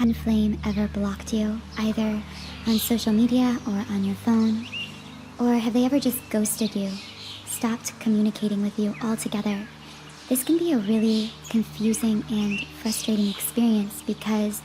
twin flame ever blocked you, either on social media or on your phone? Or have they ever just ghosted you, stopped communicating with you altogether? This can be a really confusing and frustrating experience because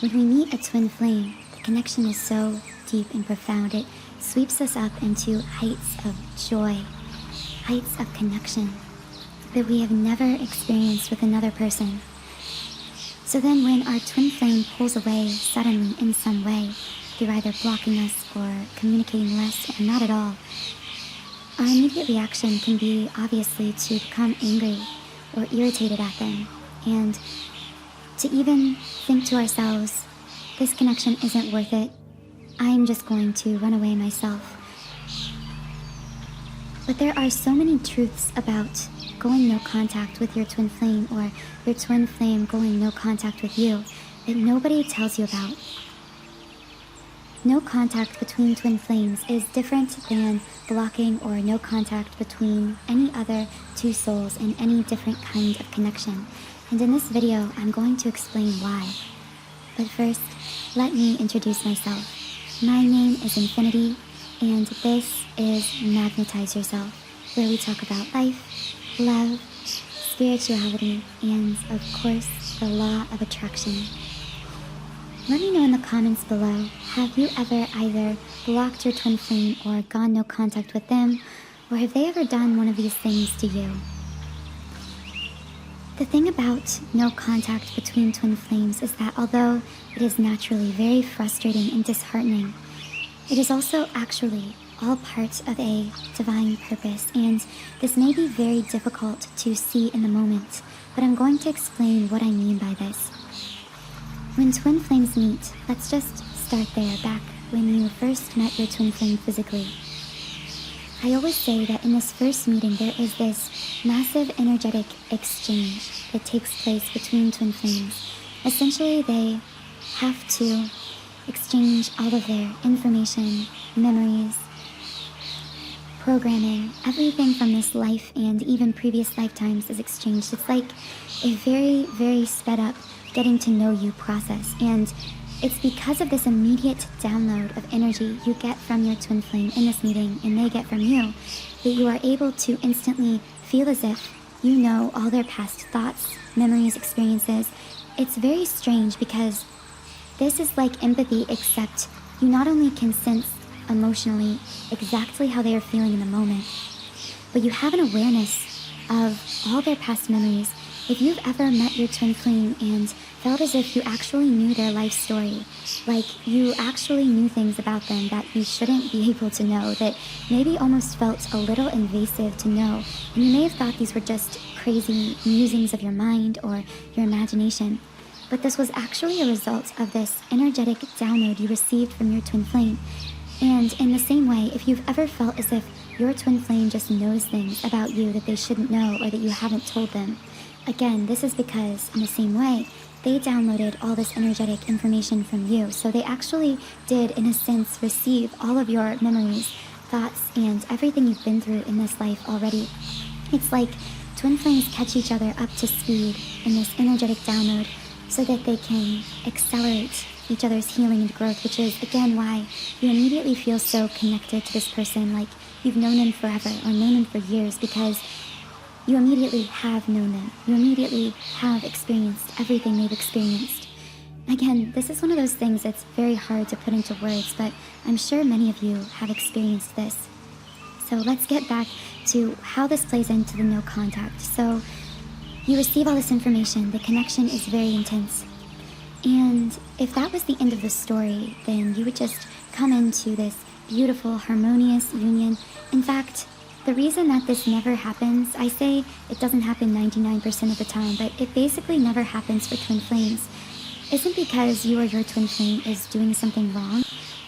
when we meet a twin flame, the connection is so deep and profound. It sweeps us up into heights of joy, heights of connection that we have never experienced with another person. So then when our twin flame pulls away suddenly in some way, through either blocking us or communicating less or not at all, our immediate reaction can be obviously to become angry or irritated at them, and to even think to ourselves, this connection isn't worth it, I'm just going to run away myself. But there are so many truths about going no contact with your twin flame or your twin flame going no contact with you that nobody tells you about. No contact between twin flames is different than blocking or no contact between any other two souls in any different kind of connection. And in this video, I'm going to explain why. But first, let me introduce myself. My name is Infinity, and this is Magnetize Yourself, where we talk about life, love, spirituality, and of course, the law of attraction. Let me know in the comments below, have you ever either blocked your twin flame or gone no contact with them, or have they ever done one of these things to you? The thing about no contact between twin flames is that although it is naturally very frustrating and disheartening, it is also actually all part of a divine purpose, and this may be very difficult to see in the moment, but I'm going to explain what I mean by this. When twin flames meet, let's just start there, back when you first met your twin flame physically. I always say that in this first meeting there is this massive energetic exchange that takes place between twin flames. Essentially, they have to exchange all of their information, memories, programming, everything from this life and even previous lifetimes is exchanged. It's like a very, very sped up getting to know you process, and it's because of this immediate download of energy you get from your twin flame in this meeting and they get from you that you are able to instantly feel as if you know all their past thoughts, memories, experiences. It's very strange because this is like empathy, except you not only can sense emotionally exactly how they are feeling in the moment, but you have an awareness of all their past memories. If you've ever met your twin flame and felt as if you actually knew their life story, like you actually knew things about them that you shouldn't be able to know, that maybe almost felt a little invasive to know, and you may have thought these were just crazy musings of your mind or your imagination, but this was actually a result of this energetic download you received from your twin flame. And in the same way, if you've ever felt as if your twin flame just knows things about you that they shouldn't know or that you haven't told them, again, this is because, in the same way, they downloaded all this energetic information from you. So they actually did, in a sense, receive all of your memories, thoughts, and everything you've been through in this life already. It's like twin flames catch each other up to speed in this energetic download so that they can accelerate each other's healing and growth, which is, again, why you immediately feel so connected to this person, like you've known them forever or known them for years, because you immediately have known them. You immediately have experienced everything they've experienced. Again, this is one of those things that's very hard to put into words, but I'm sure many of you have experienced this. So let's get back to how this plays into the no contact. So you receive all this information, the connection is very intense. And if that was the end of the story, then you would just come into this beautiful, harmonious union. In fact, the reason that this never happens, I say it doesn't happen 99% of the time, but it basically never happens for twin flames, isn't because you or your twin flame is doing something wrong.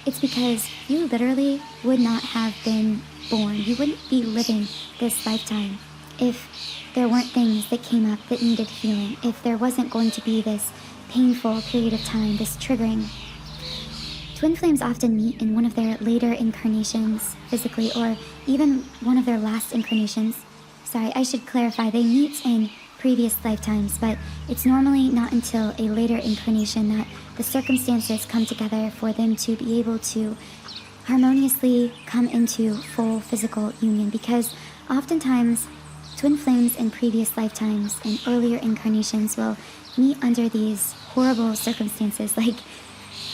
It's because you literally would not have been born. You wouldn't be living this lifetime if there weren't things that came up that needed healing, if there wasn't going to be this painful period of time, this triggering. Twin flames often meet in one of their later incarnations physically, or even one of their last incarnations. Sorry, I should clarify, they meet in previous lifetimes, but it's normally not until a later incarnation that the circumstances come together for them to be able to harmoniously come into full physical union, because oftentimes twin flames in previous lifetimes and earlier incarnations will meet under these horrible circumstances. Like,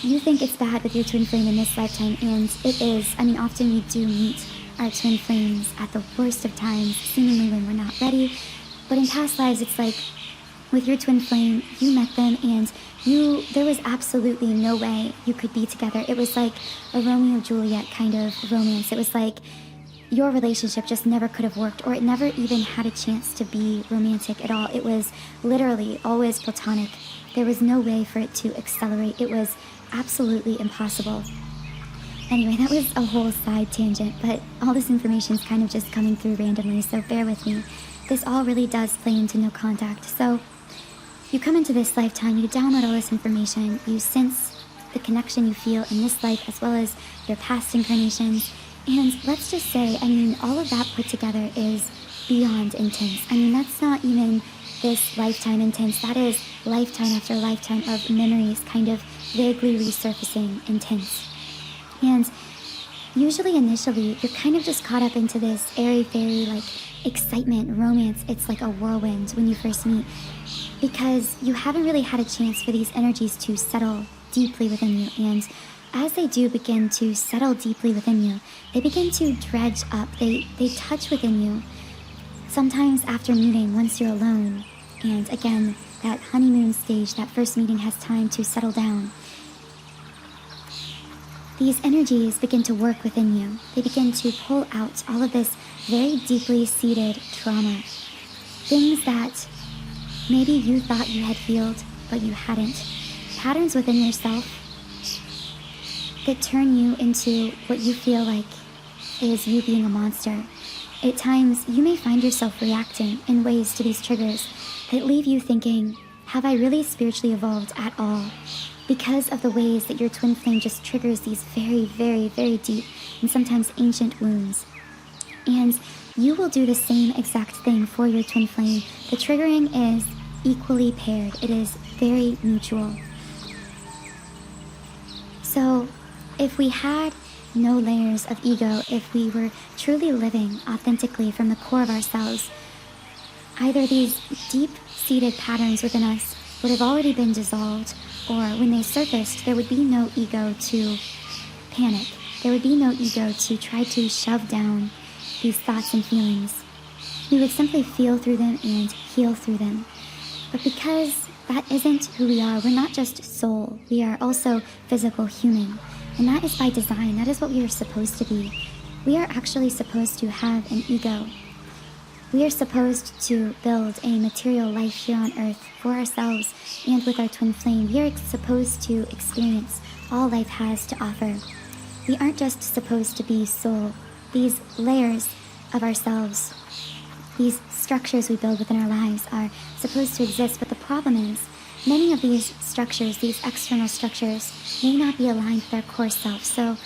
you think it's bad with your twin flame in this lifetime, and it is. I mean, often we do meet our twin flames at the worst of times, seemingly when we're not ready. But in past lives, it's like, with your twin flame, you met them and there was absolutely no way you could be together. It was like a Romeo-Juliet kind of romance. It was like your relationship just never could have worked, or it never even had a chance to be romantic at all. It was literally always platonic. There was no way for it to accelerate. It was absolutely impossible. Anyway, that was a whole side tangent, but all this information is kind of just coming through randomly, so bear with me. This all really does play into no contact. So you come into this lifetime, you download all this information, you sense the connection you feel in this life as well as your past incarnations. And let's just say, I mean, all of that put together is beyond intense. I mean, that's not even this lifetime intense. That is lifetime after lifetime of memories kind of vaguely resurfacing intense. And usually initially, you're kind of just caught up into this airy-fairy, like, excitement, romance. It's like a whirlwind when you first meet, because you haven't really had a chance for these energies to settle deeply within you. And as they do begin to settle deeply within you, they begin to dredge up. They touch within you. Sometimes after meeting, once you're alone, and again, that honeymoon stage, that first meeting has time to settle down, these energies begin to work within you. They begin to pull out all of this very deeply seated trauma. Things that maybe you thought you had healed, but you hadn't. Patterns within yourself that turn you into what you feel like is you being a monster. At times, you may find yourself reacting in ways to these triggers that leave you thinking, have I really spiritually evolved at all? Because of the ways that your twin flame just triggers these very, very, very deep and sometimes ancient wounds. And you will do the same exact thing for your twin flame. The triggering is equally paired. It is very mutual. So if we had no layers of ego, if we were truly living authentically from the core of ourselves, either these deep-seated patterns within us would have already been dissolved, or when they surfaced, there would be no ego to panic. There would be no ego to try to shove down these thoughts and feelings. We would simply feel through them and heal through them. But because that isn't who we are, we're not just soul, we are also physical human. And that is by design. That is what we are supposed to be. We are actually supposed to have an ego. We are supposed to build a material life here on earth for ourselves and with our twin flame. We are supposed to experience all life has to offer. We aren't just supposed to be soul. These layers of ourselves, these structures we build within our lives are supposed to exist, but the problem is many of these structures, these external structures, may not be aligned with our core self. So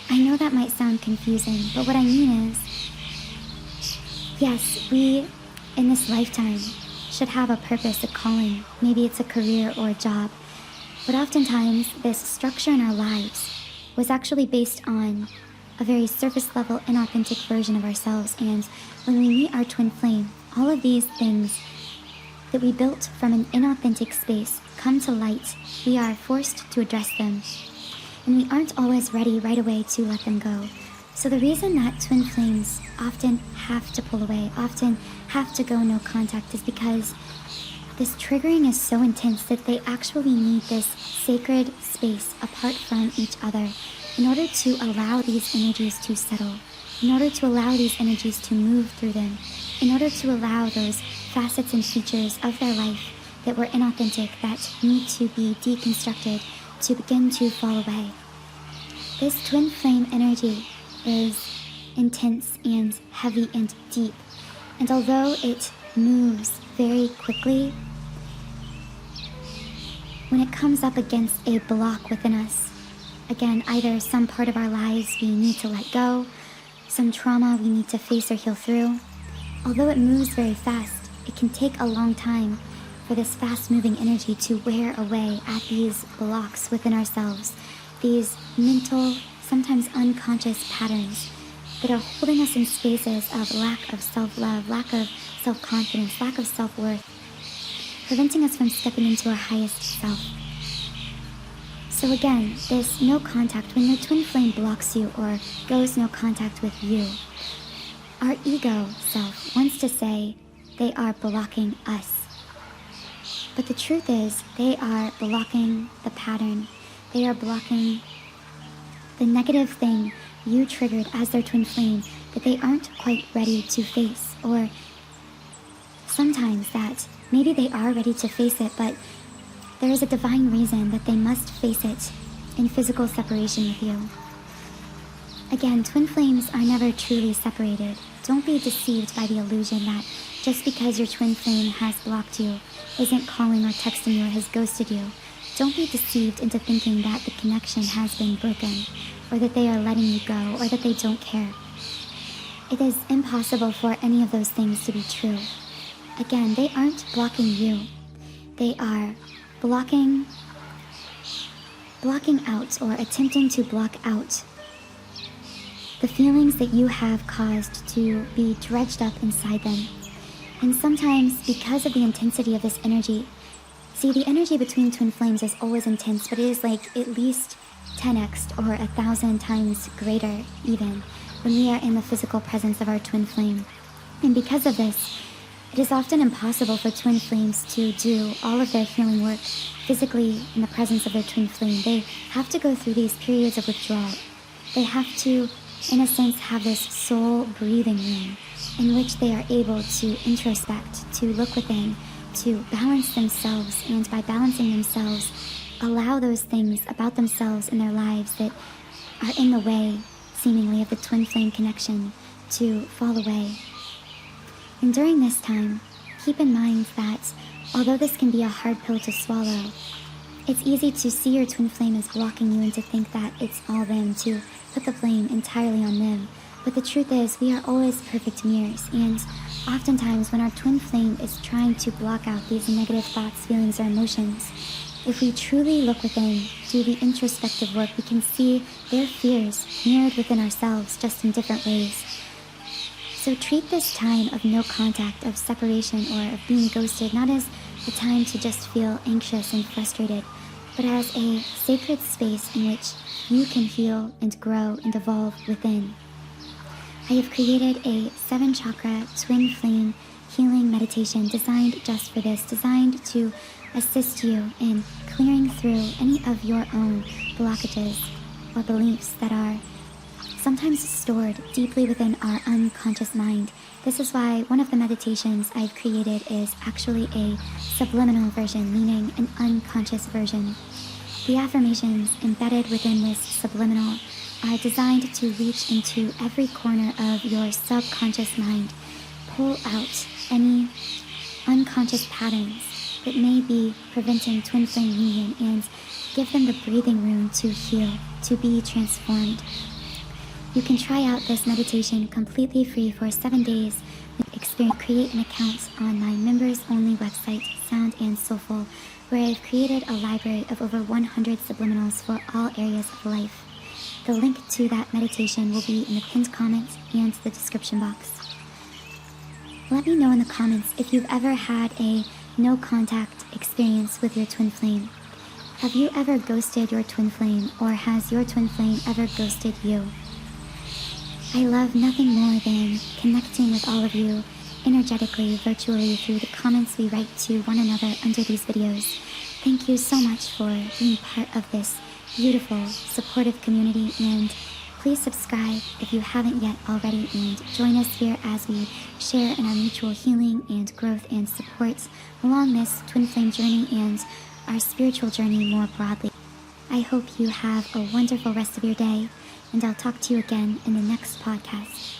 I know that might sound confusing, but what I mean is, yes, we, in this lifetime, should have a purpose, a calling. Maybe it's a career or a job. But oftentimes, this structure in our lives was actually based on a very surface-level, inauthentic version of ourselves. And when we meet our twin flame, all of these things that we built from an inauthentic space come to light. We are forced to address them. And we aren't always ready right away to let them go. So the reason that twin flames often have to pull away, often have to go no contact, is because this triggering is so intense that they actually need this sacred space apart from each other in order to allow these energies to settle, in order to allow these energies to move through them, in order to allow those facets and features of their life that were inauthentic, that need to be deconstructed, to begin to fall away. This twin flame energy is intense and heavy and deep, and although it moves very quickly, when it comes up against a block within us, again, either some part of our lives we need to let go, some trauma we need to face or heal through, although it moves very fast, it can take a long time for this fast-moving energy to wear away at these blocks within ourselves, these mental, sometimes unconscious patterns that are holding us in spaces of lack of self-love, lack of self-confidence, lack of self-worth, preventing us from stepping into our highest self. So again, this no contact, when your twin flame blocks you or goes no contact with you, our ego self wants to say they are blocking us. But the truth is, they are blocking the pattern. They are blocking the negative thing you triggered as their twin flame that they aren't quite ready to face. Or sometimes that maybe they are ready to face it, but there is a divine reason that they must face it in physical separation with you. Again, twin flames are never truly separated. Don't be deceived by the illusion that just because your twin flame has blocked you, isn't calling or texting you, or has ghosted you, don't be deceived into thinking that the connection has been broken, or that they are letting you go, or that they don't care. It is impossible for any of those things to be true. Again, they aren't blocking you. They are blocking out, or attempting to block out the feelings that you have caused to be dredged up inside them. And sometimes, because of the intensity of this energy, see, the energy between twin flames is always intense, but it is like at least 10x or 1,000 times greater even when we are in the physical presence of our twin flame. And because of this, it is often impossible for twin flames to do all of their healing work physically in the presence of their twin flame. They have to go through these periods of withdrawal. They have to, in a sense, have this soul breathing room in which they are able to introspect, to look within, to balance themselves, and by balancing themselves, allow those things about themselves in their lives that are in the way, seemingly, of the twin flame connection to fall away. And during this time, keep in mind that although this can be a hard pill to swallow, it's easy to see your twin flame as blocking you and to think that it's all them, to put the blame entirely on them. But the truth is, we are always perfect mirrors, and oftentimes when our twin flame is trying to block out these negative thoughts, feelings, or emotions, if we truly look within, do the introspective work, we can see their fears mirrored within ourselves, just in different ways. So treat this time of no contact, of separation, or of being ghosted, not as a time to just feel anxious and frustrated, but as a sacred space in which you can heal and grow and evolve within. I have created a 7-chakra twin flame healing meditation designed just for this, designed to assist you in clearing through any of your own blockages or beliefs that are sometimes stored deeply within our unconscious mind. This is why one of the meditations I've created is actually a subliminal version, meaning an unconscious version. The affirmations embedded within this subliminal are designed to reach into every corner of your subconscious mind, pull out any unconscious patterns that may be preventing twin flame union, and give them the breathing room to heal, to be transformed. You can try out this meditation completely free for 7 days. Create an account on my members-only website, Sound and Soulful, where I've created a library of over 100 subliminals for all areas of life. The link to that meditation will be in the pinned comments and the description box. Let me know in the comments if you've ever had a no-contact experience with your twin flame. Have you ever ghosted your twin flame, or has your twin flame ever ghosted you? I love nothing more than connecting with all of you energetically, virtually, through the comments we write to one another under these videos. Thank you so much for being part of this beautiful, supportive community, and please subscribe if you haven't yet already, and join us here as we share in our mutual healing and growth and support along this twin flame journey and our spiritual journey more broadly. I hope you have a wonderful rest of your day, and I'll talk to you again in the next podcast.